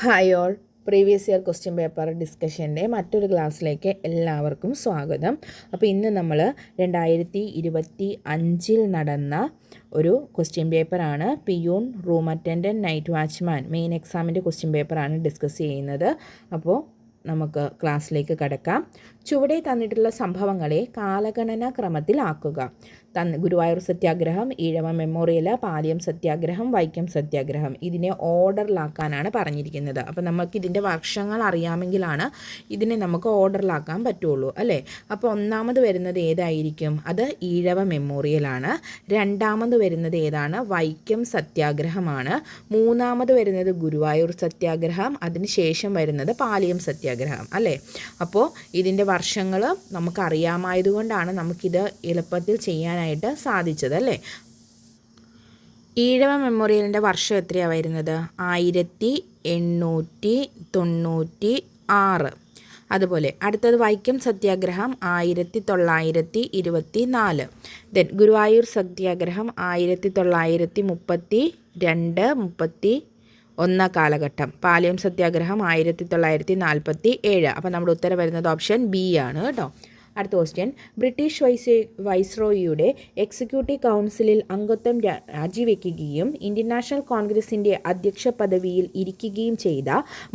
Hi all, previous year question paper ഡിസ്കഷൻ്റെ മറ്റൊരു ക്ലാസ്സിലേക്ക് എല്ലാവർക്കും സ്വാഗതം. അപ്പോൾ ഇന്ന് നമ്മൾ 2025 നടന്ന ഒരു ക്വസ്റ്റ്യൻ പേപ്പറാണ് peon, room attendant, night watchman main എക്സാമിൻ്റെ ക്വസ്റ്റ്യൻ പേപ്പറാണ് ഡിസ്കസ് ചെയ്യുന്നത്. അപ്പോൾ നമുക്ക് ക്ലാസ്സിലേക്ക് കടക്കാം. ചുവടെ തന്നിട്ടുള്ള സംഭവങ്ങളെ കാലഗണന ക്രമത്തിലാക്കുക. ഗുരുവായൂർ സത്യാഗ്രഹം, ഈഴവ മെമ്മോറിയൽ, പാലിയം സത്യാഗ്രഹം, വൈക്കം സത്യാഗ്രഹം. ഇതിനെ ഓർഡറിലാക്കാനാണ് പറഞ്ഞിരിക്കുന്നത്. അപ്പോൾ നമുക്ക് ഇതിൻ്റെ വർഷങ്ങൾ അറിയാമെങ്കിലാണ് ഇതിനെ നമുക്ക് ഓർഡറിലാക്കാൻ പറ്റുള്ളൂ അല്ലേ. അപ്പോൾ ഒന്നാമത് വരുന്നത് ഏതായിരിക്കും? അത് ഈഴവ മെമ്മോറിയലാണ്. രണ്ടാമത് വരുന്നത് ഏതാണ്? വൈക്കം സത്യാഗ്രഹമാണ്. മൂന്നാമത് വരുന്നത് ഗുരുവായൂർ സത്യാഗ്രഹം. അതിന് ശേഷം വരുന്നത് പാലിയം സത്യാഗ്രഹം അല്ലേ. അപ്പോൾ ഇതിൻ്റെ വർഷങ്ങൾ നമുക്കറിയാമായതുകൊണ്ടാണ് നമുക്കിത് എളുപ്പത്തിൽ ചെയ്യാനായിട്ട് സാധിച്ചത് അല്ലേ. ഈഴവ മെമ്മോറിയലിൻ്റെ വർഷം എത്രയാണ് വരുന്നത്? 1896. അതുപോലെ അടുത്തത് വൈക്കം സത്യാഗ്രഹം 1924. ദെൻ ഗുരുവായൂർ സത്യാഗ്രഹം 1932-31 കാലഘട്ടം. പാലിയം സത്യാഗ്രഹം 1947. അപ്പോൾ നമ്മുടെ ഉത്തരം വരുന്നത് ഓപ്ഷൻ ബി ആണ് കേട്ടോ. അടുത്ത ക്വസ്റ്റ്യൻ, ബ്രിട്ടീഷ് വൈസ്രോയിയുടെ എക്സിക്യൂട്ടീവ് കൗൺസിലിൽ അംഗത്വം രാജിവെക്കുകയും ഇന്ത്യൻ നാഷണൽ കോൺഗ്രസിൻ്റെ അധ്യക്ഷ പദവിയിൽ ഇരിക്കുകയും ചെയ്ത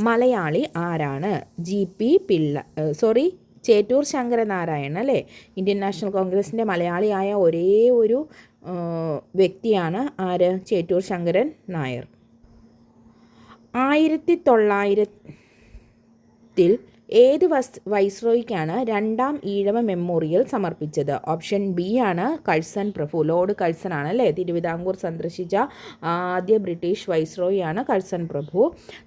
മലയാളി ആരാണ്? ചേറ്റൂർ ശങ്കരനാരായണൻ അല്ലേ. ഇന്ത്യൻ നാഷണൽ കോൺഗ്രസിൻ്റെ മലയാളിയായ ഒരേ ഒരു വ്യക്തിയാണ് ആര്? ചേറ്റൂർ ശങ്കരൻ നായർ. 1900 ഏത് വൈസ്രോയിക്കാണ് രണ്ടാം ഈഴവ മെമ്മോറിയൽ സമർപ്പിച്ചത്? ഓപ്ഷൻ ബി ആണ് കഴ്സൺ പ്രഭു. ലോർഡ് കഴ്സൺ ആണ് അല്ലേ. തിരുവിതാംകൂർ സന്ദർശിച്ച ആദ്യ ബ്രിട്ടീഷ് വൈസ്രോയി ആണ് കഴ്സൺ പ്രഭു.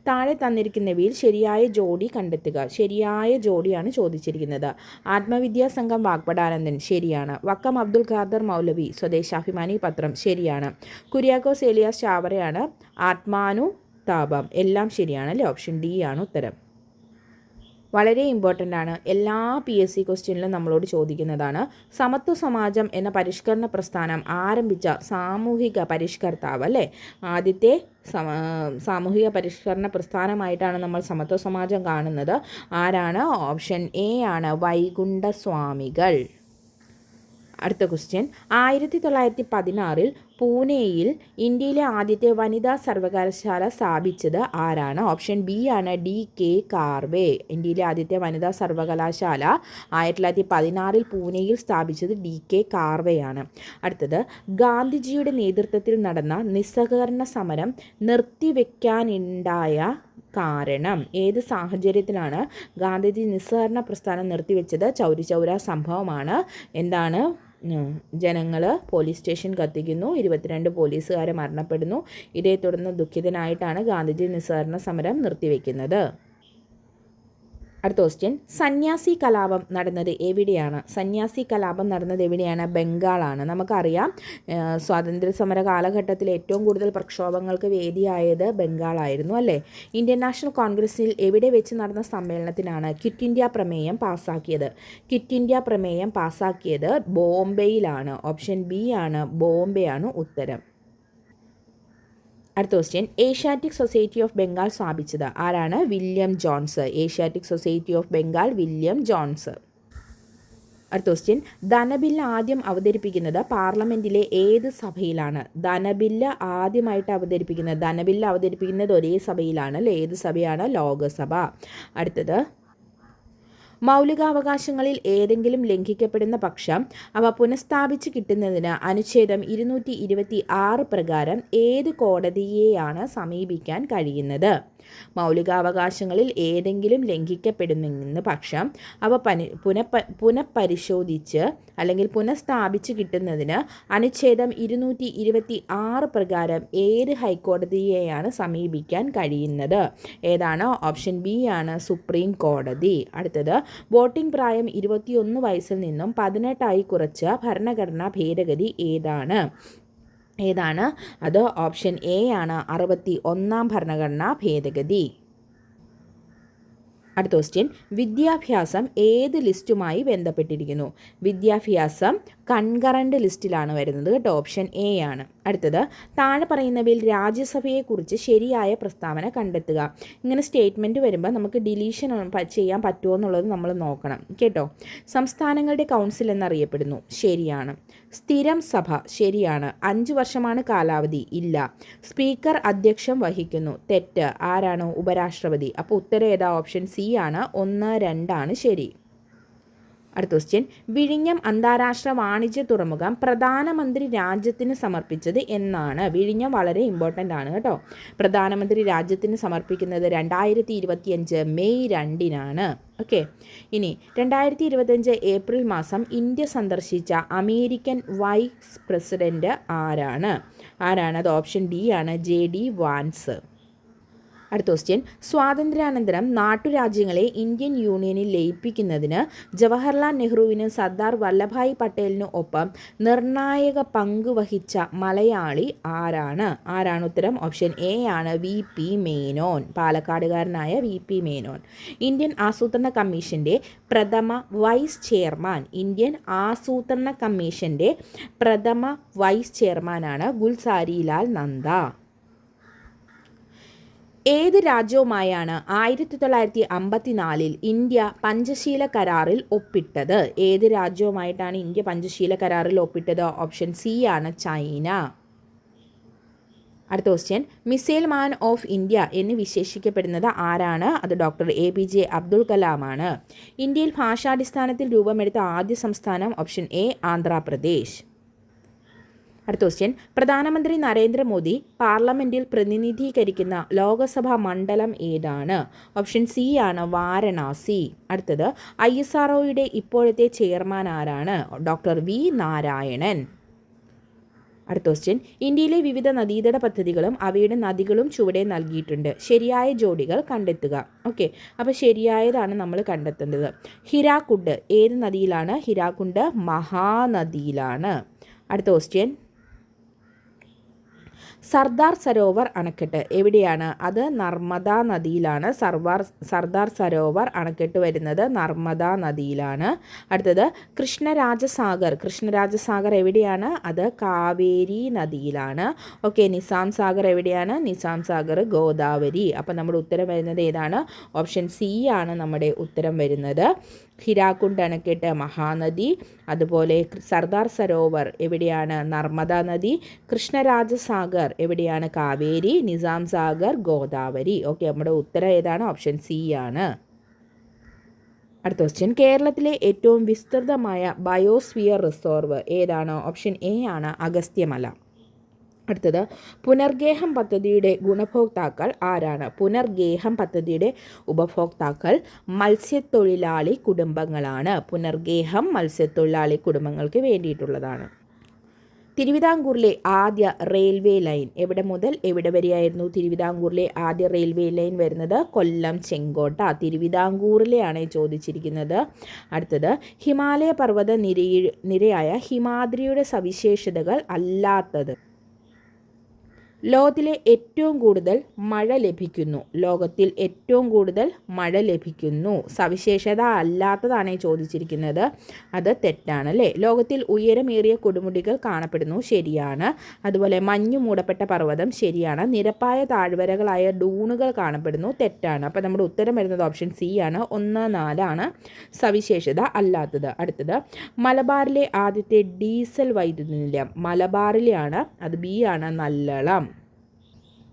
താഴെ തന്നിരിക്കുന്നവയിൽ ശരിയായ ജോഡി കണ്ടെത്തുക. ശരിയായ ജോഡിയാണ് ചോദിച്ചിരിക്കുന്നത്. ആത്മവിദ്യാ സംഘം വാഗ്ഭടാനന്ദൻ ശരിയാണ്. വക്കം അബ്ദുൽ ഖാദർ മൗലവി സ്വദേശാഭിമാനി പത്രം ശരിയാണ്. കുര്യാക്കോസ് ഏലിയാസ് ചാവറയാണ് ആത്മാനുതാപം. എല്ലാം ശരിയാണ് അല്ലേ. ഓപ്ഷൻ ഡി ആണ് ഉത്തരം. വളരെ ഇമ്പോർട്ടൻ്റ് ആണ്. എല്ലാ PSC ക്വസ്റ്റ്യനിലും നമ്മളോട് ചോദിക്കുന്നതാണ്. സമത്വ സമാജം എന്ന പരിഷ്കരണ പ്രസ്ഥാനം ആരംഭിച്ച സാമൂഹിക പരിഷ്കർത്താവ് അല്ലേ. ആദ്യത്തെ സാമൂഹിക പരിഷ്കരണ പ്രസ്ഥാനമായിട്ടാണ് നമ്മൾ സമത്വ സമാജം കാണുന്നത്. ആരാണ്? ഓപ്ഷൻ എ ആണ് വൈകുണ്ഠസ്വാമികൾ. അടുത്ത ക്വസ്റ്റ്യൻ, 1916 പൂനെയിൽ ഇന്ത്യയിലെ ആദ്യത്തെ വനിതാ സർവകലാശാല സ്ഥാപിച്ചത് ആരാണ്? ഓപ്ഷൻ ബി ആണ് DK കാർവേ. ഇന്ത്യയിലെ ആദ്യത്തെ വനിതാ സർവകലാശാല 1916 പൂനെയിൽ സ്ഥാപിച്ചത് DK കാർവേയാണ്. അടുത്തത്, ഗാന്ധിജിയുടെ നേതൃത്വത്തിൽ നടന്ന നിസ്സഹകരണ സമരം നിർത്തിവെക്കാനുണ്ടായ കാരണം? ഏത് സാഹചര്യത്തിലാണ് ഗാന്ധിജി നിസ്സഹകരണ പ്രസ്ഥാനം നിർത്തിവെച്ചത്? ചൗരി ചൗര സംഭവമാണ്. എന്താണ്? ജനങ്ങൾ പോലീസ് സ്റ്റേഷൻ കത്തിക്കുന്നു, 22 പോലീസുകാരെ മരണപ്പെടുന്നു. ഇതേ തുടർന്ന് ദുഃഖിതനായിട്ടാണ് ഗാന്ധിജി നിസ്സഹകരണ സമരം നിർത്തിവെക്കുന്നത്. അടുത്ത ക്വസ്റ്റ്യൻ, സന്യാസി കലാപം നടന്നത് എവിടെയാണ്? സന്യാസി കലാപം നടന്നത് എവിടെയാണ്? ബംഗാളാണ്. നമുക്കറിയാം സ്വാതന്ത്ര്യ സമര കാലഘട്ടത്തിൽ ഏറ്റവും കൂടുതൽ പ്രക്ഷോഭങ്ങൾക്ക് വേദിയായത് ബംഗാളായിരുന്നു അല്ലേ. ഇന്ത്യൻ നാഷണൽ കോൺഗ്രസിൽ എവിടെ വെച്ച് നടന്ന സമ്മേളനത്തിനാണ് ക്വിറ്റ് ഇന്ത്യ പ്രമേയം പാസ്സാക്കിയത്? ക്വിറ്റ് ഇന്ത്യ പ്രമേയം പാസ്സാക്കിയത് ബോംബെയിലാണ്. ഓപ്ഷൻ ബി ആണ്, ബോംബെ ആണ് ഉത്തരം. അടുത്ത question, Asiatic society of Bengal സ്ഥാപിച്ചത് ആരാണ്? William Jones. Asiatic society of Bengal William Jones. അടുത്ത ക്വസ്റ്റ്യൻ, ധനബില്ല് ആദ്യം അവതരിപ്പിക്കുന്നത് പാർലമെൻറ്റിലെ ഏത് സഭയിലാണ്? ധനബില്ല് ആദ്യമായിട്ട് അവതരിപ്പിക്കുന്നത് ഒരേ സഭയിലാണ് അല്ലേ. ഏത് സഭയാണ്? ലോകസഭ. അടുത്തത്, മൗലികാവകാശങ്ങളിൽ ഏതെങ്കിലും ലംഘിക്കപ്പെടുന്ന പക്ഷം അവ പുനഃസ്ഥാപിച്ച് കിട്ടുന്നതിന് അനുച്ഛേദം 226 പ്രകാരം ഏത് കോടതിയെയാണ് സമീപിക്കാൻ കഴിയുന്നത്? മൗലികാവകാശങ്ങളിൽ ഏതെങ്കിലും ലംഘിക്കപ്പെടുന്ന പക്ഷം അവ പുനഃപരിശോധിച്ച് അല്ലെങ്കിൽ പുനഃസ്ഥാപിച്ച് കിട്ടുന്നതിന് അനുച്ഛേദം 226 പ്രകാരം ഏത് ഹൈക്കോടതിയെയാണ് സമീപിക്കാൻ കഴിയുന്നത്? ഏതാണ്? ഓപ്ഷൻ ബി ആണ്, സുപ്രീം കോടതി. അടുത്തത്, വോട്ടിംഗ് പ്രായം 21 വയസ്സിൽ നിന്നും 18 കുറച്ച ഭരണഘടനാ ഭേദഗതി ഏതാണ്? അത് ഓപ്ഷൻ എ ആണ്, 61ാം ഭരണഘടനാ ഭേദഗതി. അടുത്ത ക്വസ്റ്റ്യൻ, വിദ്യാഭ്യാസം ഏത് ലിസ്റ്റുമായി ബന്ധപ്പെട്ടിരിക്കുന്നു? വിദ്യാഭ്യാസം കൺകറൻറ്റ് ലിസ്റ്റിലാണ് വരുന്നത് കേട്ടോ. ഓപ്ഷൻ എ ആണ്. അടുത്തത്, താഴെ പറയുന്നവയിൽ രാജ്യസഭയെക്കുറിച്ച് ശരിയായ പ്രസ്താവന കണ്ടെത്തുക. ഇങ്ങനെ സ്റ്റേറ്റ്മെൻറ്റ് വരുമ്പോൾ നമുക്ക് ഡിലീഷൻ ചെയ്യാൻ പറ്റുമോ എന്നുള്ളത് നമ്മൾ നോക്കണം കേട്ടോ. സംസ്ഥാനങ്ങളുടെ കൗൺസിൽ എന്നറിയപ്പെടുന്നു, ശരിയാണ്. സ്ഥിരം സഭ, ശരിയാണ്. 5 വർഷമാണ് കാലാവധി, ഇല്ല. സ്പീക്കർ അധ്യക്ഷം വഹിക്കുന്നു, തെറ്റ്. ആരാണ്? ഉപരാഷ്ട്രപതി. അപ്പോൾ ഉത്തരം ഏതാ? ഓപ്ഷൻ സി ആണ്. 1, 2 ആണ് ശരി. അടുത്ത ക്വസ്റ്റ്യൻ, വിഴിഞ്ഞം അന്താരാഷ്ട്ര വാണിജ്യ തുറമുഖം പ്രധാനമന്ത്രി രാജ്യത്തിന് സമർപ്പിച്ചത് എന്നാണ്? വിഴിഞ്ഞം വളരെ ഇമ്പോർട്ടൻ്റ് ആണ് കേട്ടോ. പ്രധാനമന്ത്രി രാജ്യത്തിന് സമർപ്പിക്കുന്നത് 2025 മെയ് 2-നാണ്. ഓക്കെ. ഇനി 2025 ഏപ്രിൽ മാസം ഇന്ത്യ സന്ദർശിച്ച അമേരിക്കൻ വൈസ് പ്രസിഡന്റ് ആരാണ്? അത് ഓപ്ഷൻ ഡി ആണ്, JD വാൻസ്. അടുത്ത ക്വസ്റ്റ്യൻ, സ്വാതന്ത്ര്യാനന്തരം നാട്ടുരാജ്യങ്ങളെ ഇന്ത്യൻ യൂണിയനിൽ ലയിപ്പിക്കുന്നതിന് ജവഹർലാൽ നെഹ്റുവിന് സർദാർ വല്ലഭായ് പട്ടേലിന് ഒപ്പം നിർണായക പങ്ക് വഹിച്ച മലയാളി ആരാണ്? ഉത്തരം? ഓപ്ഷൻ എ ആണ്, VP മേനോൻ. പാലക്കാടുകാരനായ VP മേനോൻ. ഇന്ത്യൻ ആസൂത്രണ കമ്മീഷൻ്റെ പ്രഥമ വൈസ് ചെയർമാനാണ് ഗുൽസാരിലാൽ നന്ദ. ഏത് രാജ്യവുമായാണ് 1954 ഇന്ത്യ പഞ്ചശീല കരാറിൽ ഒപ്പിട്ടത്? ഏത് രാജ്യവുമായിട്ടാണ് ഇന്ത്യ പഞ്ചശീല കരാറിൽ ഒപ്പിട്ടത്? ഓപ്ഷൻ സി ആണ്, ചൈന. അടുത്ത question, missile man of India എന്ന് വിശേഷിക്കപ്പെടുന്നത് ആരാണ്? അത് ഡോക്ടർ APJ അബ്ദുൽ കലാം ആണ്. ഇന്ത്യയിൽ ഭാഷാടിസ്ഥാനത്തിൽ രൂപമെടുത്ത ആദ്യ സംസ്ഥാനം? Option A, Andhra Pradesh. അടുത്ത ക്വസ്റ്റ്യൻ, പ്രധാനമന്ത്രി നരേന്ദ്രമോദി പാർലമെൻറ്റിൽ പ്രതിനിധീകരിക്കുന്ന ലോകസഭാ മണ്ഡലം ഏതാണ്? ഓപ്ഷൻ സി ആണ്, വാരണാസി. അടുത്തത്, ISROയുടെ ഇപ്പോഴത്തെ ചെയർമാൻ ആരാണ്? Doctor V Narayanan. അടുത്ത ക്വസ്റ്റ്യൻ, ഇന്ത്യയിലെ വിവിധ നദീതട പദ്ധതികളും അവയുടെ നദികളും ചുവടെ നൽകിയിട്ടുണ്ട്. ശരിയായ ജോഡികൾ കണ്ടെത്തുക. ഓക്കെ, അപ്പോൾ ശരിയായതാണ് നമ്മൾ കണ്ടെത്തേണ്ടത്. ഹിരാക്കുണ്ട് ഏത് നദിയിലാണ്? ഹിരാക്കുണ്ട് മഹാനദിയിലാണ്. അടുത്ത ക്വസ്റ്റ്യൻ, സർദാർ സരോവർ അണക്കെട്ട് എവിടെയാണ്? അത് നർമ്മദാ നദിയിലാണ്. സർദാർ സരോവർ അണക്കെട്ട് വരുന്നത് നർമ്മദാ നദിയിലാണ്. അടുത്തത്, കൃഷ്ണരാജസാഗർ എവിടെയാണ്? അത് കാവേരി നദിയിലാണ്. ഓക്കെ, നിസാം സാഗർ എവിടെയാണ്? നിസാം സാഗർ ഗോദാവരി. അപ്പോൾ നമ്മുടെ ഉത്തരം വരുന്നത് ഏതാണ്? ഓപ്ഷൻ സി ആണ് നമ്മുടെ ഉത്തരം വരുന്നത്. ഹിരാക്കുണ്ട് അണക്കെട്ട് മഹാനദി, അതുപോലെ സർദാർ സരോവർ എവിടെയാണ്? നർമ്മദാ നദി. കൃഷ്ണരാജസാഗർ എവിടെയാണ്? കാവേരി. നിസാം സാഗർ ഗോദാവരി. ഓക്കെ, നമ്മുടെ ഉത്തരം ഏതാണ്? ഓപ്ഷൻ സി ആണ്. അടുത്ത ക്വസ്റ്റ്യൻ, കേരളത്തിലെ ഏറ്റവും വിസ്തൃതമായ ബയോസ്ഫിയർ റിസർവ് ഏതാണ്? ഓപ്ഷൻ എ ആണ്, അഗസ്ത്യമല. അടുത്തത്, പുനർഗേഹം പദ്ധതിയുടെ ഗുണഭോക്താക്കൾ ആരാണ്? പുനർഗേഹം പദ്ധതിയുടെ ഉപഭോക്താക്കൾ മത്സ്യത്തൊഴിലാളി കുടുംബങ്ങളാണ്. പുനർഗേഹം മത്സ്യത്തൊഴിലാളി കുടുംബങ്ങൾക്ക് വേണ്ടിയിട്ടുള്ളതാണ്. തിരുവിതാംകൂറിലെ ആദ്യ റെയിൽവേ ലൈൻ എവിടെ മുതൽ എവിടെ വരെയായിരുന്നു? തിരുവിതാംകൂറിലെ ആദ്യ റെയിൽവേ ലൈൻ വരുന്നത് കൊല്ലം ചെങ്കോട്ട. തിരുവിതാംകൂറിലെയാണ് ചോദിച്ചിരിക്കുന്നത്. അടുത്തത്, ഹിമാലയ പർവ്വത നിരയായ ഹിമാദ്രിയുടെ സവിശേഷതകൾ അല്ലാത്തത്. ലോകത്തിൽ ഏറ്റവും കൂടുതൽ മഴ ലഭിക്കുന്നു. സവിശേഷത അല്ലാത്തതാണ് ചോദിച്ചിരിക്കുന്നത്. അത് തെറ്റാണ് അല്ലേ. ലോകത്തിൽ ഉയരമേറിയ കൊടുമുടികൾ കാണപ്പെടുന്നു, ശരിയാണ്. അതുപോലെ മഞ്ഞു മൂടപ്പെട്ട പർവ്വതം, ശരിയാണ്. നിരപ്പായ താഴ്വരകളായ ഡൂണുകൾ കാണപ്പെടുന്നു, തെറ്റാണ്. അപ്പോൾ നമ്മുടെ ഉത്തരം വരുന്നത് ഓപ്ഷൻ സി ആണ്. 1, 4 ആണ് സവിശേഷത അല്ലാത്തത്. അടുത്തത്, മലബാറിലെ ആദ്യത്തെ ഡീസൽ വൈദ്യുതി നിലയം മലബാറിലെയാണ്. അത് ബി ആണ്, നല്ലളം.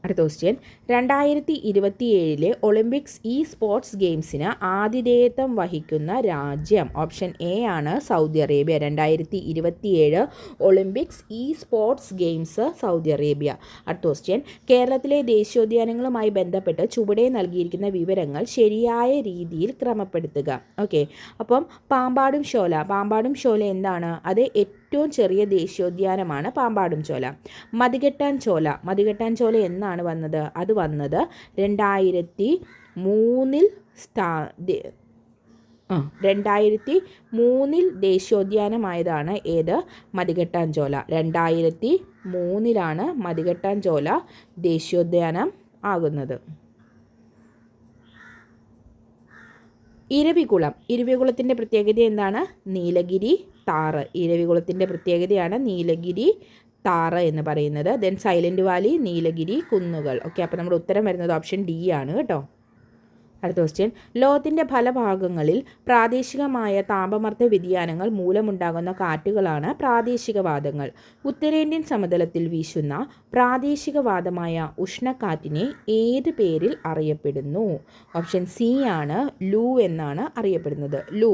അടുത്ത ക്വസ്റ്റ്യൻ, 2027 ഒളിമ്പിക്സ് സ്പോർട്സ് ഗെയിംസിന് ആതിഥേയത്വം വഹിക്കുന്ന രാജ്യം? ഓപ്ഷൻ എ ആണ്, Saudi Arabia. 2027 Olympics sports games Saudi Arabia. അടുത്ത ക്വസ്റ്റ്യൻ, കേരളത്തിലെ ദേശീയോദ്യാനങ്ങളുമായി ബന്ധപ്പെട്ട് ചുവടെ നൽകിയിരിക്കുന്ന വിവരങ്ങൾ ശരിയായ രീതിയിൽ ക്രമപ്പെടുത്തുക. ഓക്കെ, അപ്പം പാമ്പാടും ഷോല എന്താണ്? അത് ഏറ്റവും ചെറിയ ദേശീയോദ്യാനമാണ് പാമ്പാടും ചോല. മതികെട്ടാൻ ചോല എന്നാണ് വന്നത്? അത് വന്നത് 2003 ദേശീയോദ്യാനമായതാണ്. ഏത്? മതികെട്ടാൻ ചോല. 2003 മതികെട്ടാൻ ചോല ദേശീയോദ്യാനം ആകുന്നത്. ഇരവികുളത്തിൻ്റെ പ്രത്യേകത എന്താണ്? നീലഗിരി താറ്. ഇരവികുളത്തിൻ്റെ പ്രത്യേകതയാണ് നീലഗിരി താറ് എന്ന് പറയുന്നത്. ദെൻ സൈലൻറ്റ് വാലി, നീലഗിരി കുന്നുകൾ. ഓക്കെ, അപ്പോൾ നമ്മുടെ ഉത്തരം വരുന്നത് ഓപ്ഷൻ ഡി ആണ് കേട്ടോ. അടുത്ത ക്വസ്റ്റ്യൻ, ലോകത്തിൻ്റെ പല ഭാഗങ്ങളിൽ പ്രാദേശികമായ താപമർദ്ദ വ്യതിയാനങ്ങൾ മൂലമുണ്ടാകുന്ന കാറ്റുകളാണ് പ്രാദേശികവാദങ്ങൾ. ഉത്തരേന്ത്യൻ സമതലത്തിൽ വീശുന്ന പ്രാദേശികവാദമായ ഉഷ്ണക്കാറ്റിനെ ഏത് പേരിൽ അറിയപ്പെടുന്നു? ഓപ്ഷൻ സി ആണ്, ലൂ എന്നാണ് അറിയപ്പെടുന്നത്. ലൂ.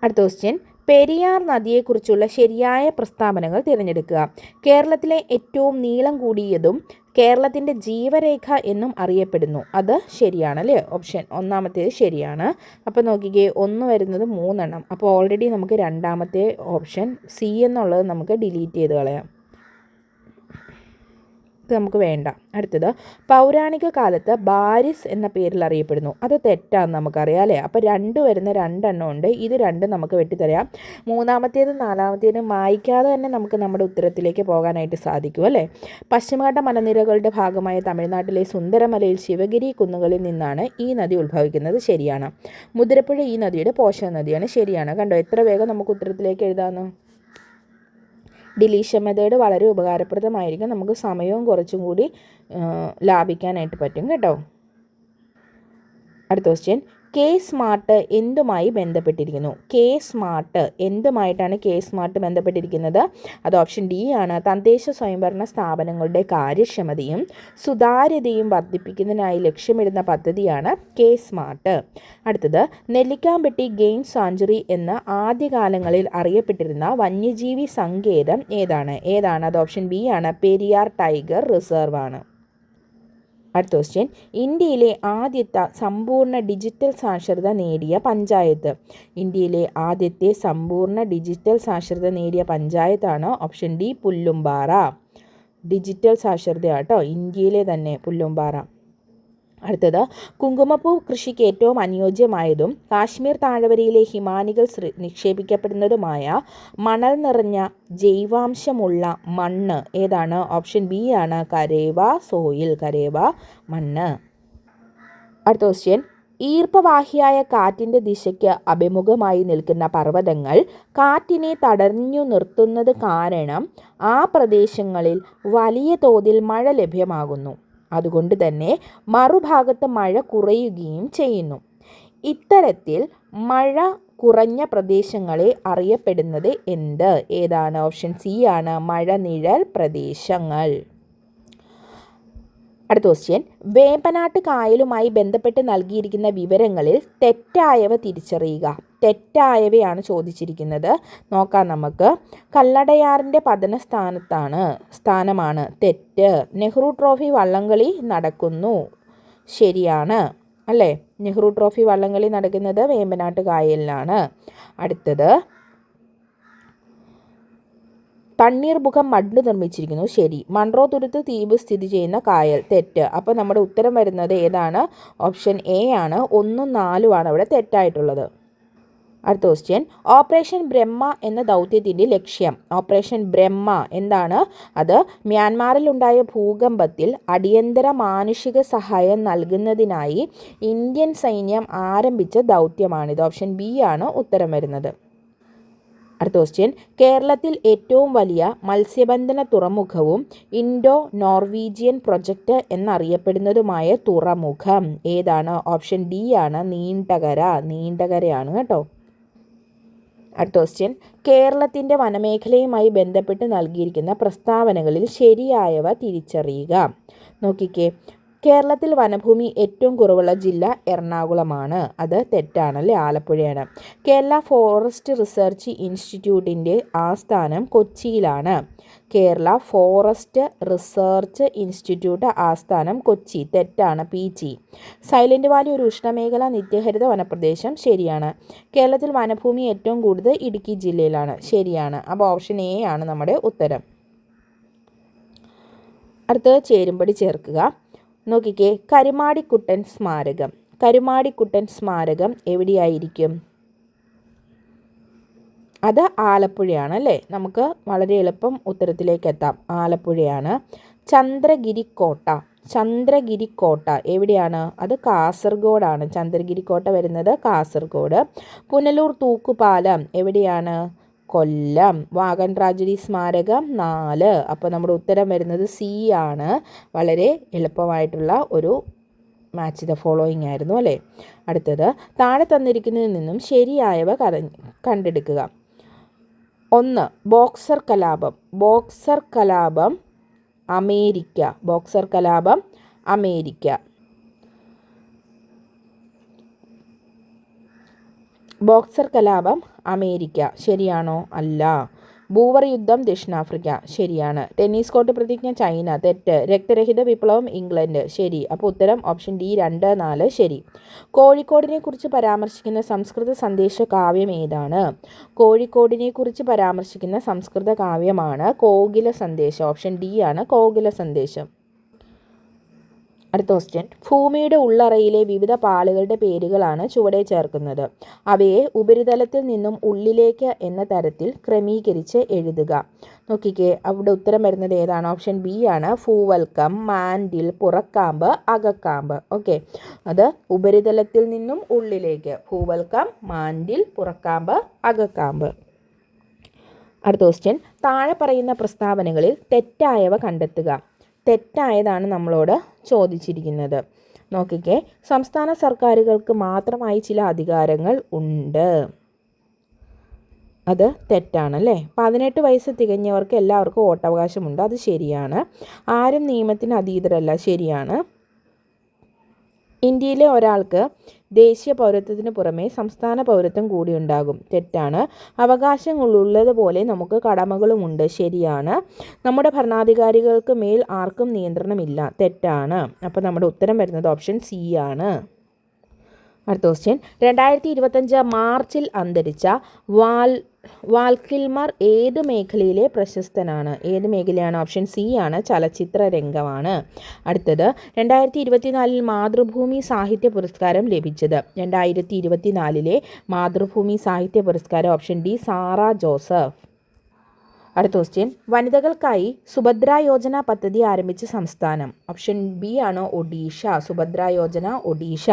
അടുത്ത ക്വസ്റ്റ്യൻ, പെരിയാർ നദിയെക്കുറിച്ചുള്ള ശരിയായ പ്രസ്താവനകൾ തിരഞ്ഞെടുക്കുക. കേരളത്തിലെ ഏറ്റവും നീളം കൂടിയതും കേരളത്തിൻ്റെ ജീവരേഖ എന്നും അറിയപ്പെടുന്നു. അത് ശരിയാണ് അല്ലേ? ഓപ്ഷൻ ഒന്നാമത്തേത് ശരിയാണ്. അപ്പോൾ നോക്കിക്കേ, 1 വരുന്നത് 3 എണ്ണം. അപ്പോൾ ഓൾറെഡി നമുക്ക് രണ്ടാമത്തെ ഓപ്ഷൻ സി എന്നുള്ളത് നമുക്ക് ഡിലീറ്റ് ചെയ്ത് കളയാം. ഇത് നമുക്ക് വേണ്ട. അടുത്തത്, പൗരാണിക കാലത്ത് ബാരിസ് എന്ന പേരിൽ അറിയപ്പെടുന്നു. അത് തെറ്റാന്ന് നമുക്കറിയാം അല്ലേ? അപ്പോൾ 2 വരുന്ന 2 എണ്ണം ഉണ്ട്. ഇത് 2 നമുക്ക് വെട്ടിത്തരാം. മൂന്നാമത്തേതും നാലാമത്തേതും വായിക്കാതെ തന്നെ നമുക്ക് നമ്മുടെ ഉത്തരത്തിലേക്ക് പോകാനായിട്ട് സാധിക്കും അല്ലേ? പശ്ചിമഘട്ട മലനിരകളുടെ ഭാഗമായ തമിഴ്നാട്ടിലെ സുന്ദരമലയിൽ ശിവഗിരി കുന്നുകളിൽ നിന്നാണ് ഈ നദി ഉത്ഭവിക്കുന്നത്. ശരിയാണ്. മുതിരപ്പുഴ ഈ നദിയുടെ പോഷക നദിയാണ്. ശരിയാണ്. കണ്ടോ എത്ര വേഗം നമുക്ക് ഉത്തരത്തിലേക്ക് എഴുതാമെന്ന്. ഡിലീഷൻ മെത്തേഡ് വളരെ ഉപകാരപ്രദമായിരിക്കും. നമുക്ക് സമയവും കുറച്ചും കൂടി ലാഭിക്കാനായിട്ട് പറ്റും കേട്ടോ. അടുത്ത ക്വസ്റ്റ്യൻ, കെ സ്മാർട്ട് എന്തുമായി ബന്ധപ്പെട്ടിരിക്കുന്നു? കെ സ്മാർട്ട് എന്തുമായിട്ടാണ് കെ സ്മാർട്ട് ബന്ധപ്പെട്ടിരിക്കുന്നത്? അത് ഓപ്ഷൻ ഡി ആണ്. തദ്ദേശ സ്വയംഭരണ സ്ഥാപനങ്ങളുടെ കാര്യക്ഷമതയും സുതാര്യതയും വർദ്ധിപ്പിക്കുന്നതിനായി ലക്ഷ്യമിടുന്ന പദ്ധതിയാണ് കെ സ്മാർട്ട്. അടുത്തത്, നെല്ലിക്കാമ്പെട്ടി ഗെയിം സാഞ്ചുറി എന്ന ആദ്യകാലങ്ങളിൽ അറിയപ്പെട്ടിരുന്ന വന്യജീവി സങ്കേതം ഏതാണ്? അത് ഓപ്ഷൻ ബി ആണ്. പെരിയാർ ടൈഗർ റിസർവ് ആണ്. അടുത്ത ക്വസ്റ്റ്യൻ, ഇന്ത്യയിലെ ആദ്യത്തെ സമ്പൂർണ്ണ ഡിജിറ്റൽ സാക്ഷരത നേടിയ പഞ്ചായത്ത്? ഇന്ത്യയിലെ ആദ്യത്തെ സമ്പൂർണ്ണ ഡിജിറ്റൽ സാക്ഷരത നേടിയ പഞ്ചായത്താണ് ഓപ്ഷൻ ഡി, പുല്ലുംപാറ. ഡിജിറ്റൽ സാക്ഷരത കേട്ടോ, ഇന്ത്യയിലെ തന്നെ പുല്ലുംപാറ. അടുത്തത്, കുങ്കുമപ്പൂ കൃഷിക്ക് ഏറ്റവും അനുയോജ്യമായതും കാശ്മീർ താഴ്വരയിലെ ഹിമാനികൾ നിക്ഷേപിക്കപ്പെടുന്നതുമായ മണൽ നിറഞ്ഞ ജൈവാംശമുള്ള മണ്ണ് ഏതാണ്? ഓപ്ഷൻ ബി ആണ്. കരേവ സോയിൽ. കരേവ മണ്ണ്. അടുത്ത ക്വസ്റ്റ്യൻ, ഈർപ്പവാഹിയായ കാറ്റിൻ്റെ ദിശയ്ക്ക് അഭിമുഖമായി നിൽക്കുന്ന പർവ്വതങ്ങൾ കാറ്റിനെ തടഞ്ഞു നിർത്തുന്നത് കാരണം ആ പ്രദേശങ്ങളിൽ വലിയ തോതിൽ മഴ ലഭ്യമാകുന്നു. അതുകൊണ്ട് തന്നെ മറുഭാഗത്ത് മഴ കുറയുകയും ചെയ്യുന്നു. ഇത്തരത്തിൽ മഴ കുറഞ്ഞ പ്രദേശങ്ങളെ അറിയപ്പെടുന്നത് എന്ത്? ഏതാണ്? ഓപ്ഷൻ സി ആണ്. മഴനിഴൽ പ്രദേശങ്ങൾ. അടുത്ത ക്വസ്റ്റ്യൻ, വേമ്പനാട്ട് കായലുമായി ബന്ധപ്പെട്ട് നൽകിയിരിക്കുന്ന വിവരങ്ങളിൽ തെറ്റായവ തിരിച്ചറിയുക. തെറ്റായവയാണ് ചോദിച്ചിരിക്കുന്നത്. നോക്കാം നമുക്ക്. കല്ലടയാറിൻ്റെ പതന സ്ഥാനമാണ്. തെറ്റ്. നെഹ്റു ട്രോഫി വള്ളംകളി നടക്കുന്നു. ശരിയാണ് അല്ലേ? നെഹ്റു ട്രോഫി വള്ളംകളി നടക്കുന്നത് വേമ്പനാട്ട് കായലിലാണ്. അടുത്തത്, തണ്ണീർമുഖം മണ്ണ് നിർമ്മിച്ചിരിക്കുന്നു. ശരി. മൺട്രോ തുരുത്ത് ദ്വീപ് സ്ഥിതി ചെയ്യുന്ന കായൽ. തെറ്റ്. അപ്പോൾ നമ്മുടെ ഉത്തരം വരുന്നത് ഏതാണ്? ഓപ്ഷൻ എ ആണ്. 1ഉം 4ഉം ആണ് അവിടെ തെറ്റായിട്ടുള്ളത്. അടുത്ത ക്വസ്റ്റ്യൻ, ഓപ്പറേഷൻ ബ്രഹ്മ എന്ന ദൗത്യത്തിൻ്റെ ലക്ഷ്യം? ഓപ്പറേഷൻ ബ്രഹ്മ എന്താണ്? അത് മ്യാൻമാറിലുണ്ടായ ഭൂകമ്പത്തിൽ അടിയന്തര മാനുഷിക സഹായം നൽകുന്നതിനായി ഇന്ത്യൻ സൈന്യം ആരംഭിച്ച ദൗത്യമാണിത്. ഓപ്ഷൻ ബി ആണ് ഉത്തരം വരുന്നത്. അടുത്ത ക്വസ്റ്റ്യൻ, കേരളത്തിൽ ഏറ്റവും വലിയ മത്സ്യബന്ധന തുറമുഖവും ഇൻഡോ നോർവീജിയൻ പ്രൊജക്റ്റ് എന്നറിയപ്പെടുന്നതുമായ തുറമുഖം ഏതാണ്? ഓപ്ഷൻ ഡി ആണ്. നീണ്ടകരയാണ് കേട്ടോ. അടുത്ത ക്വസ്റ്റ്യൻ, കേരളത്തിൻ്റെ വനമേഖലയുമായി ബന്ധപ്പെട്ട് നൽകിയിരിക്കുന്ന പ്രസ്താവനകളിൽ ശരിയായവ തിരിച്ചറിയുക. നോക്കിക്കേ, കേരളത്തിൽ വനഭൂമി ഏറ്റവും കുറവുള്ള ജില്ല എറണാകുളമാണ്. അത് തെറ്റാണല്ലേ? ആലപ്പുഴയാണ്. കേരള ഫോറസ്റ്റ് റിസർച്ച് ഇൻസ്റ്റിറ്റ്യൂട്ടിൻ്റെ ആസ്ഥാനം കൊച്ചിയിലാണ്. കേരള ഫോറസ്റ്റ് റിസർച്ച് ഇൻസ്റ്റിറ്റ്യൂട്ട് ആസ്ഥാനം കൊച്ചി. തെറ്റാണ്. പി.ജി. സൈലൻറ്റ് വാലി ഒരു ഉഷ്ണമേഖലാ നിത്യഹരിത വനപ്രദേശം. ശരിയാണ്. കേരളത്തിൽ വനഭൂമി ഏറ്റവും കൂടുതൽ ഇടുക്കി ജില്ലയിലാണ്. ശരിയാണ്. അപ്പോൾ ഓപ്ഷൻ എ ആണ് നമ്മുടെ ഉത്തരം. അടുത്തത്, ചേരുംപടി ചേർക്കുക. നോക്കിക്കേ, കരുമാടിക്കുട്ടൻ സ്മാരകം. കരുമാടിക്കുട്ടൻ സ്മാരകം എവിടെയായിരിക്കും? അത് ആലപ്പുഴയാണ് അല്ലേ? നമുക്ക് വളരെ എളുപ്പം ഉത്തരത്തിലേക്ക് എത്താം. ആലപ്പുഴയാണ്. ചന്ദ്രഗിരി കോട്ട. ചന്ദ്രഗിരി കോട്ട എവിടെയാണ്? അത് കാസർഗോഡാണ്. ചന്ദ്രഗിരി കോട്ട വരുന്നത് കാസർഗോഡ്. പുനലൂർ തൂക്കുപാലം എവിടെയാണ്? കൊല്ലം. വാഗൺ ട്രാജഡി സ്മാരകം 4. അപ്പോൾ നമ്മുടെ ഉത്തരം വരുന്നത് സി ആണ്. വളരെ എളുപ്പമായിട്ടുള്ള ഒരു മാച്ച് ദ ഫോളോയിങ് ആയിരുന്നു അല്ലേ. അടുത്തത് താഴെ തന്നിരിക്കുന്നതിൽ നിന്നും ശരിയായവ കണ്ടെടുക്കുക. 1. ബോക്സർ കലാപം. ബോക്സർ കലാപം അമേരിക്ക. ബോക്സർ കലാപം അമേരിക്ക. ബോക്സർ കലാപം അമേരിക്ക ശരിയാണോ? അല്ല. ബൂവർ യുദ്ധം ദക്ഷിണാഫ്രിക്ക ശരിയാണ്. ടെന്നീസ് കോർട്ട് പ്രതിജ്ഞ ചൈന തെറ്റ്. രക്തരഹിത വിപ്ലവം ഇംഗ്ലണ്ട് ശരി. അപ്പോൾ ഉത്തരം ഓപ്ഷൻ ഡി 2, 4 ശരി. കോഴിക്കോടിനെ കുറിച്ച് പരാമർശിക്കുന്ന സംസ്കൃത സന്ദേശ കാവ്യം ഏതാണ്? കോഴിക്കോടിനെ കുറിച്ച് പരാമർശിക്കുന്ന സംസ്കൃത കാവ്യമാണ് കോകില സന്ദേശം. ഓപ്ഷൻ ഡി ആണ് കോകില സന്ദേശം. അടുത്ത ക്വസ്റ്റ്യൻ. ഭൂമിയുടെ ഉള്ളറയിലെ വിവിധ പാളികളുടെ പേരുകളാണ് ചുവടെ ചേർക്കുന്നത്. അവയെ ഉപരിതലത്തിൽ നിന്നും ഉള്ളിലേക്ക് എന്ന തരത്തിൽ ക്രമീകരിച്ച് എഴുതുക. നോക്കിക്കേ, അവിടെ ഉത്തരം വരുന്നത് ഏതാണ്? ഓപ്ഷൻ ബി ആണ്. ഭൂവൽക്കം, മാൻഡിൽ, പുറക്കാമ്പ്, അകക്കാമ്പ്. ഓക്കെ, അത് ഉപരിതലത്തിൽ നിന്നും ഉള്ളിലേക്ക്. ഭൂവൽക്കം, മാൻഡിൽ, പുറക്കാമ്പ്, അകക്കാമ്പ്. അടുത്ത ക്വസ്റ്റ്യൻ. താഴെ പറയുന്ന പ്രസ്താവനകളിൽ തെറ്റായവ കണ്ടെത്തുക. തെറ്റായതാണ് നമ്മളോട് ചോദിച്ചിരിക്കുന്നത്. നോക്കിക്കേ, സംസ്ഥാന സർക്കാരുകൾക്ക് മാത്രമായി ചില അധികാരങ്ങൾ ഉണ്ട്. അത് തെറ്റാണല്ലേ. 18 വയസ്സ് തികഞ്ഞവർക്ക് എല്ലാവർക്കും വോട്ടവകാശമുണ്ട്. അത് ശരിയാണ്. ആരും നിയമത്തിന് അതീതരല്ല. ശരിയാണ്. ഇന്ത്യയിലെ ഒരാൾക്ക് ദേശീയ പൗരത്വത്തിന് പുറമെ സംസ്ഥാന പൗരത്വം കൂടി ഉണ്ടാകും. തെറ്റാണ്. അവകാശങ്ങളുള്ളതുപോലെ നമുക്ക് കടമകളുമുണ്ട്. ശരിയാണ്. നമ്മുടെ ഭരണാധികാരികൾക്ക് മേൽ ആർക്കും നിയന്ത്രണമില്ല. തെറ്റാണ്. അപ്പോൾ നമ്മുടെ ഉത്തരം വരുന്നത് ഓപ്ഷൻ സി ആണ്. അടുത്ത ക്വസ്റ്റ്യൻ. 2025 മാർച്ചിൽ അന്തരിച്ച വാൽകിൽമർ ഏത് മേഖലയിലെ പ്രശസ്തനാണ്? ഏത് മേഖലയാണ്? ഓപ്ഷൻ സി ആണ്. ചലച്ചിത്ര രംഗമാണ്. അടുത്തത് 2024 മാതൃഭൂമി സാഹിത്യ പുരസ്കാരം ലഭിച്ചത്. 2024 മാതൃഭൂമി സാഹിത്യ പുരസ്കാരം ഓപ്ഷൻ ഡി സാറ ജോസഫ്. അടുത്ത ക്വസ്റ്റ്യൻ. വനിതകൾക്കായി സുഭദ്ര യോജന പദ്ധതി ആരംഭിച്ച സംസ്ഥാനം? ഓപ്ഷൻ ബി ആണ് ഒഡീഷ. സുഭദ്ര യോജന ഒഡീഷ.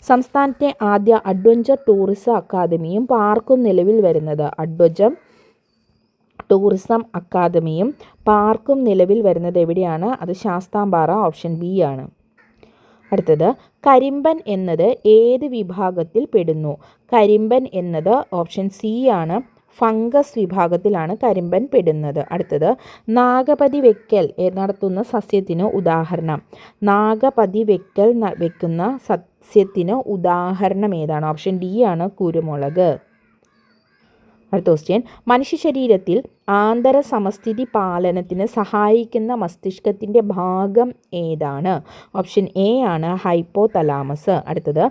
സംസ്ഥാനത്തെ ആദ്യ അഡ്വഞ്ചർ ടൂറിസം അക്കാദമിയും പാർക്കും നിലവിൽ വരുന്നത്? അഡ്വഞ്ചർ ടൂറിസം അക്കാദമിയും പാർക്കും നിലവിൽ വരുന്നത് എവിടെയാണ്? അത് ശാസ്താംപാറ. ഓപ്ഷൻ ബി ആണ്. അടുത്തത്. കരിമ്പൻ എന്നത് ഏത് വിഭാഗത്തിൽ പെടുന്നു? കരിമ്പൻ എന്നത് ഓപ്ഷൻ സി ആണ്. ഫംഗസ് വിഭാഗത്തിലാണ് കരിമ്പൻ പെടുന്നത്. അടുത്തത്. നാഗപതി വെക്കൽ നടത്തുന്ന സസ്യത്തിന് ഉദാഹരണം? നാഗപതി വെക്കൽ വെക്കുന്ന സസ്യത്തിന് ഉദാഹരണം ഏതാണ്? ഓപ്ഷൻ ഡി ആണ് കുരുമുളക്. അടുത്ത ക്വസ്റ്റ്യൻ. മനുഷ്യ ശരീരത്തിൽ ആന്തര സമസ്ഥിതി പാലനത്തിന് സഹായിക്കുന്ന മസ്തിഷ്കത്തിൻ്റെ ഭാഗം ഏതാണ്? ഓപ്ഷൻ എ ആണ് ഹൈപ്പോ തലാമസ്. അടുത്തത്.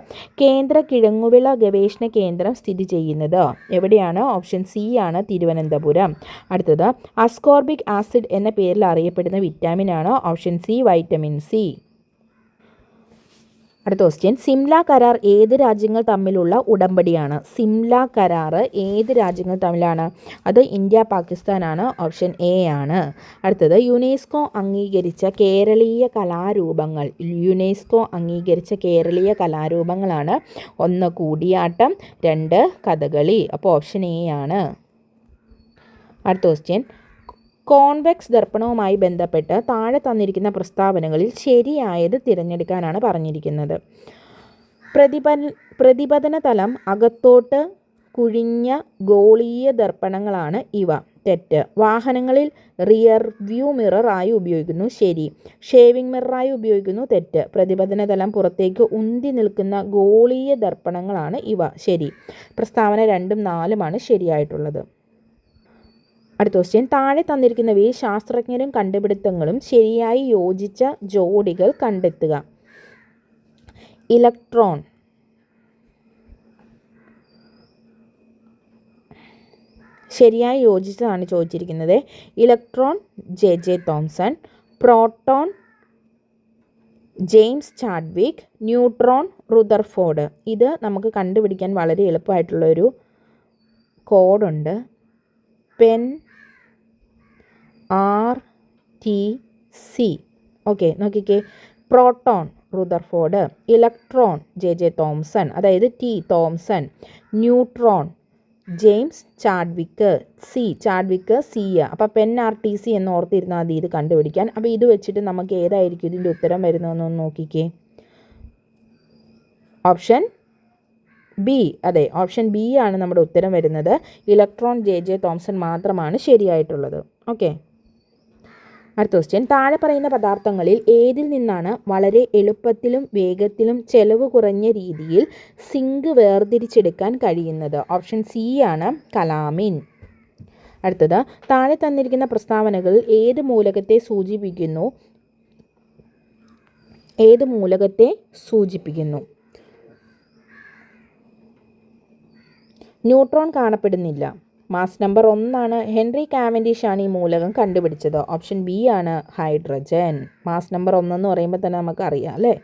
കേന്ദ്ര കിഴങ്ങുവിള ഗവേഷണ കേന്ദ്രം സ്ഥിതി ചെയ്യുന്നത് എവിടെയാണ്? ഓപ്ഷൻ സി ആണ് തിരുവനന്തപുരം. അടുത്തത്. അസ്കോർബിക് ആസിഡ് എന്ന പേരിൽ അറിയപ്പെടുന്ന വിറ്റാമിൻ ആണ്? Option C vitamin C. അടുത്ത ക്വസ്റ്റ്യൻ. സിംല കരാർ ഏത് രാജ്യങ്ങൾ തമ്മിലുള്ള ഉടമ്പടിയാണ്? സിംല കരാർ ഏത് രാജ്യങ്ങൾ തമ്മിലാണ്? അത് ഇന്ത്യ പാകിസ്ഥാനാണ്. ഓപ്ഷൻ എ ആണ്. അടുത്തത്. യുനെസ്കോ അംഗീകരിച്ച കേരളീയ കലാരൂപങ്ങൾ. യുനെസ്കോ അംഗീകരിച്ച കേരളീയ കലാരൂപങ്ങളാണ്? 1 കൂടിയാട്ടം, 2 കഥകളി. അപ്പോൾ ഓപ്ഷൻ എ ആണ്. അടുത്ത ക്വസ്റ്റ്യൻ. കോൺവെക്സ് ദർപ്പണവുമായി ബന്ധപ്പെട്ട് താഴെ തന്നിരിക്കുന്ന പ്രസ്താവനകളിൽ ശരിയായത് തിരഞ്ഞെടുക്കാനാണ് പറഞ്ഞിരിക്കുന്നത്. പ്രതിപതന തലം അകത്തോട്ട് കുഴിഞ്ഞ ഗോളീയ ദർപ്പണങ്ങളാണ് ഇവ. തെറ്റ്. വാഹനങ്ങളിൽ റിയർ വ്യൂ മിറർ ആയി ഉപയോഗിക്കുന്നു. ശരി. ഷേവിംഗ് മിററായി ഉപയോഗിക്കുന്നു. തെറ്റ്. പ്രതിപതന തലം പുറത്തേക്ക് ഉന്തി നിൽക്കുന്ന ഗോളീയ ദർപ്പണങ്ങളാണ് ഇവ. ശരി. പ്രസ്താവന 2ഉം 4ഉമാണ് ശരിയായിട്ടുള്ളത്. അടുത്ത ക്വസ്റ്റ്യൻ. താഴെ തന്നിരിക്കുന്നവയിൽ ശാസ്ത്രജ്ഞരും കണ്ടുപിടുത്തങ്ങളും ശരിയായി യോജിച്ച ജോഡികൾ കണ്ടെത്തുക. ഇലക്ട്രോൺ ശരിയായി യോജിച്ചതാണ് ചോദിച്ചിരിക്കുന്നത്. Electron J Thomson, proton James Chadwick, neutron Rutherford. ഇത് നമുക്ക് കണ്ടുപിടിക്കാൻ വളരെ എളുപ്പമായിട്ടുള്ളൊരു കോഡുണ്ട്. Pen RTC. ഓക്കെ, നോക്കിക്കേ. Proton Rutherford, electron J Thomson, അതായത് T Thomson, neutron James Chadwick, Chadwick C. അപ്പോൾ പെൻ ആർ ടി സി എന്ന് ഓർത്തിരുന്നാൽ മതി ഇത് കണ്ടുപിടിക്കാൻ. അപ്പോൾ ഇത് വെച്ചിട്ട് നമുക്ക് ഏതായിരിക്കും ഇതിൻ്റെ ഉത്തരം വരുന്നതെന്നൊന്ന് നോക്കിക്കേ. ഓപ്ഷൻ ബി, അതെ, ഓപ്ഷൻ ബി ആണ് നമ്മുടെ ഉത്തരം വരുന്നത്. ഇലക്ട്രോൺ ജെ തോംസൺ മാത്രമാണ് ശരിയായിട്ടുള്ളത്. ഓക്കെ, അടുത്ത ക്വസ്റ്റ്യൻ. താഴെ പറയുന്ന പദാർത്ഥങ്ങളിൽ ഏതിൽ നിന്നാണ് വളരെ എളുപ്പത്തിലും വേഗത്തിലും ചെലവ് കുറഞ്ഞ രീതിയിൽ സിങ്ക് വേർതിരിച്ചെടുക്കാൻ കഴിയുന്നത്? ഓപ്ഷൻ സി ആണ് കലാമിൻ. അടുത്തത്, താഴെ തന്നിരിക്കുന്ന പ്രസ്താവനകളിൽ ഏത് മൂലകത്തെ സൂചിപ്പിക്കുന്നു? ന്യൂട്രോൺ കാണപ്പെടുന്നില്ല. മാസ് നമ്പർ 1 ഹെൻറി കാവൻഡിഷ് ആണ് ഈ മൂലകം കണ്ടുപിടിച്ചത്. ഓപ്ഷൻ ബി ആണ് ഹൈഡ്രജൻ. മാസ് നമ്പർ 1 എന്ന് പറയുമ്പോൾ തന്നെ നമുക്കറിയാം അല്ലേ.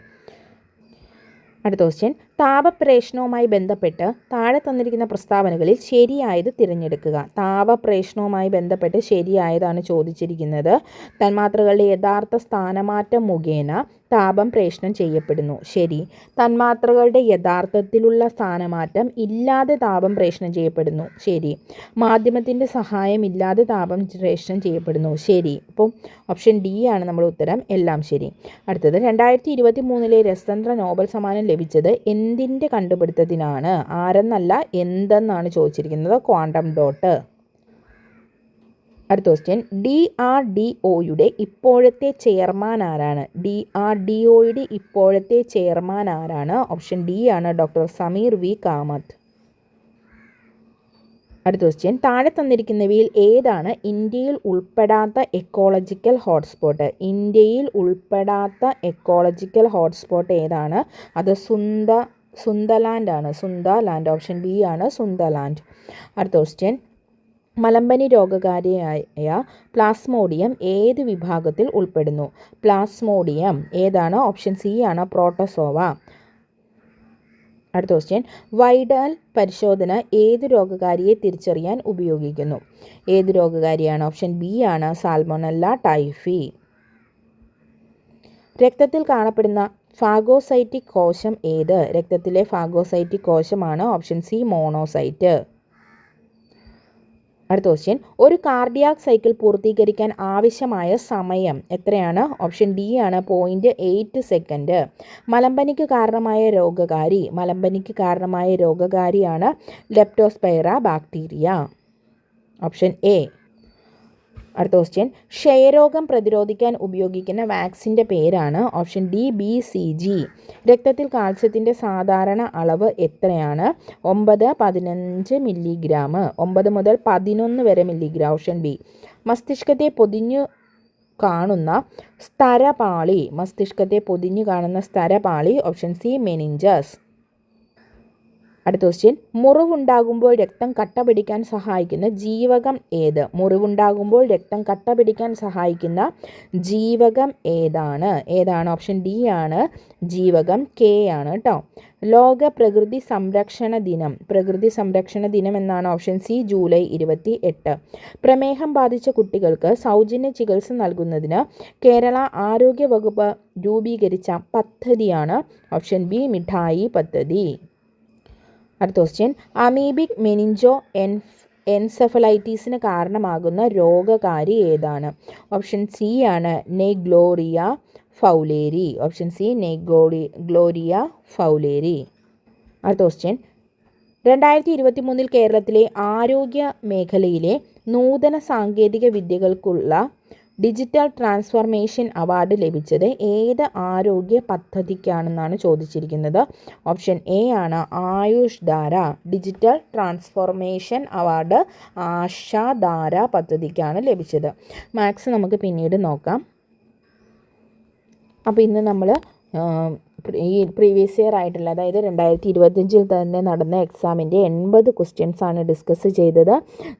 അടുത്ത ക്വസ്റ്റ്യൻ. താപപ്രേഷണവുമായി ബന്ധപ്പെട്ട് താഴെ തന്നിരിക്കുന്ന പ്രസ്താവനകളിൽ ശരിയായത് തിരഞ്ഞെടുക്കുക. താപപ്രേഷണവുമായി ബന്ധപ്പെട്ട് ശരിയായതാണ് ചോദിച്ചിരിക്കുന്നത്. തന്മാത്രകളുടെ യഥാർത്ഥ സ്ഥാനമാറ്റം മുഖേന താപം പ്രേഷണം ചെയ്യപ്പെടുന്നു. ശരി. തന്മാത്രകളുടെ യഥാർത്ഥത്തിലുള്ള സ്ഥാനമാറ്റം ഇല്ലാതെ താപം പ്രേഷണം ചെയ്യപ്പെടുന്നു. ശരി. മാധ്യമത്തിൻ്റെ സഹായമില്ലാതെ താപം പ്രേഷണം ചെയ്യപ്പെടുന്നു. ശരി. അപ്പോൾ ഓപ്ഷൻ ഡി ആണ് നമ്മുടെ ഉത്തരം. എല്ലാം ശരി. അടുത്തത്, 2023 രസതന്ത്ര നോബൽ സമ്മാനം ലഭിച്ചത് എന്തിൻ്റെ കണ്ടുപിടുത്തത്തിനാണ്? ആരെന്നല്ല, എന്തെന്നാണ് ചോദിച്ചിരിക്കുന്നത്. Quantum dot. അടുത്ത ക്വസ്റ്റ്യൻ. DRDOയുടെ ഇപ്പോഴത്തെ ചെയർമാൻ ആരാണ്? DRDOയുടെ ഇപ്പോഴത്തെ ചെയർമാൻ ആരാണ്? ഓപ്ഷൻ ഡി ആണ് ഡോക്ടർ സമീർ വി കാമത്ത്. അടുത്ത ക്വസ്റ്റ്യൻ. താഴെ തന്നിരിക്കുന്നവയിൽ ഏതാണ് ഇന്ത്യയിൽ ഉൾപ്പെടാത്ത എക്കോളജിക്കൽ ഹോട്ട്സ്പോട്ട്? ഇന്ത്യയിൽ ഉൾപ്പെടാത്ത എക്കോളജിക്കൽ ഹോട്ട്സ്പോട്ട് ഏതാണ്? അത് സുന്ദർലാൻഡ് ആണ്. സുന്ദർലാൻഡ്. ഓപ്ഷൻ ബി ആണ് സുന്ദർലാൻഡ്. അടുത്ത ക്വസ്റ്റ്യൻ. മലമ്പനി രോഗകാരിയായ പ്ലാസ്മോഡിയം ഏത് വിഭാഗത്തിൽ ഉൾപ്പെടുന്നു? പ്ലാസ്മോഡിയം ഏതാണ്? ഓപ്ഷൻ സി ആണ് പ്രോട്ടോസോവ. അടുത്ത ക്വസ്റ്റ്യൻ. വൈഡൽ പരിശോധന ഏത് രോഗകാരിയെ തിരിച്ചറിയാൻ ഉപയോഗിക്കുന്നു? ഏത് രോഗകാരിയാണ്? ഓപ്ഷൻ ബി ആണ് സാൽമോനെല്ല ടൈഫി. രക്തത്തിൽ കാണപ്പെടുന്ന ഫാഗോസൈറ്റിക് കോശം ഏത്? രക്തത്തിലെ ഫാഗോസൈറ്റിക് കോശമാണ് ഓപ്ഷൻ സി മോണോസൈറ്റ്. അടുത്ത ക്വസ്റ്റ്യൻ. ഒരു കാർഡിയാക് സൈക്കിൾ പൂർത്തീകരിക്കാൻ ആവശ്യമായ സമയം എത്രയാണ്? ഓപ്ഷൻ ഡി ആണ് 0.8 സെക്കൻഡ്. മലമ്പനിക്ക് കാരണമായ രോഗകാരിയാണ് ലെപ്റ്റോസ്പൈറ ബാക്ടീരിയ. Option A. അടുത്ത ക്വസ്റ്റ്യൻ. ക്ഷയരോഗം പ്രതിരോധിക്കാൻ ഉപയോഗിക്കുന്ന വാക്സിൻ്റെ പേരാണ്? Option D BCG. രക്തത്തിൽ കാൽസ്യത്തിൻ്റെ സാധാരണ അളവ് എത്രയാണ്? 9-15 മില്ലിഗ്രാം. 9 മുതൽ 11 വരെ മില്ലിഗ്രാം. Option B. മസ്തിഷ്കത്തെ പൊതിഞ്ഞു കാണുന്ന സ്തരപാളി. Option C meninges. അടുത്ത ക്വസ്റ്റ്യൻ. മുറിവുണ്ടാകുമ്പോൾ രക്തം കട്ട പിടിക്കാൻ സഹായിക്കുന്ന ജീവകം ഏത്? മുറിവുണ്ടാകുമ്പോൾ രക്തം കട്ട പിടിക്കാൻ സഹായിക്കുന്ന ജീവകം ഏതാണ്? ഓപ്ഷൻ ഡി ആണ് ജീവകം K ആണ് കേട്ടോ. ലോക പ്രകൃതി സംരക്ഷണ ദിനം എന്നാണ്. Option C July 28. പ്രമേഹം ബാധിച്ച കുട്ടികൾക്ക് സൗജന്യ ചികിത്സ നൽകുന്നതിന് കേരള ആരോഗ്യ വകുപ്പ് രൂപീകരിച്ച പദ്ധതിയാണ്? ഓപ്ഷൻ ബി മിഠായി പദ്ധതി. അടുത്ത ക്വസ്റ്റ്യൻ. അമീബിക് മെനിഞ്ചോ എൻസെഫലൈറ്റീസിന് കാരണമാകുന്ന രോഗകാരി ഏതാണ്? ഓപ്ഷൻ സി ആണ് Naegleria fowleri. Option C Naegleria fowleri. അടുത്ത ക്വസ്റ്റ്യൻ. 2023 കേരളത്തിലെ ആരോഗ്യ മേഖലയിലെ നൂതന സാങ്കേതിക വിദ്യകൾക്കുള്ള ഡിജിറ്റൽ ട്രാൻസ്ഫോർമേഷൻ അവാർഡ് ലഭിച്ചത് ഏത് ആരോഗ്യ പദ്ധതിക്കാണെന്നാണ് ചോദിച്ചിരിക്കുന്നത്. ഓപ്ഷൻ എ ആണ് ആയുഷ് ധാര. ഡിജിറ്റൽ ട്രാൻസ്ഫോർമേഷൻ അവാർഡ് ആശാധാര പദ്ധതിക്കാണ് ലഭിച്ചത്. മാത്സ് നമുക്ക് പിന്നീട് നോക്കാം. അപ്പോൾ ഇന്ന് നമ്മൾ ഈ പ്രീവിയസ് ഇയർ ആയിട്ടുള്ള, അതായത് 2025 തന്നെ നടന്ന എക്സാമിൻ്റെ 80 ക്വസ്റ്റ്യൻസ് ആണ് ഡിസ്കസ് ചെയ്തത്.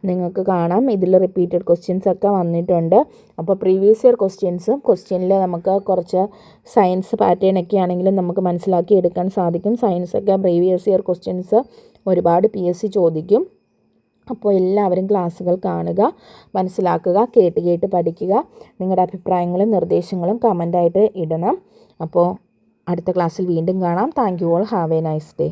നിങ്ങൾക്ക് കാണാം ഇതിൽ റിപ്പീറ്റഡ് ക്വസ്റ്റ്യൻസ് ഒക്കെ വന്നിട്ടുണ്ട്. അപ്പോൾ പ്രീവിയസ് ഇയർ ക്വസ്റ്റ്യനിൽ നമുക്ക് കുറച്ച് സയൻസ് പാറ്റേൺ ഒക്കെ ആണെങ്കിലും നമുക്ക് മനസ്സിലാക്കി എടുക്കാൻ സാധിക്കും. സയൻസൊക്കെ പ്രീവിയസ് ഇയർ ക്വസ്റ്റ്യൻസ് ഒരുപാട് PSC ചോദിക്കും. അപ്പോൾ എല്ലാവരും ക്ലാസ്സുകൾ കാണുക, മനസ്സിലാക്കുക, കേട്ട് പഠിക്കുക. നിങ്ങളുടെ അഭിപ്രായങ്ങളും നിർദ്ദേശങ്ങളും കമൻ്റായിട്ട് ഇടണം. അപ്പോൾ അടുത്ത ക്ലാസ്സിൽ വീണ്ടും കാണാം. Thank you all. Have A nice day.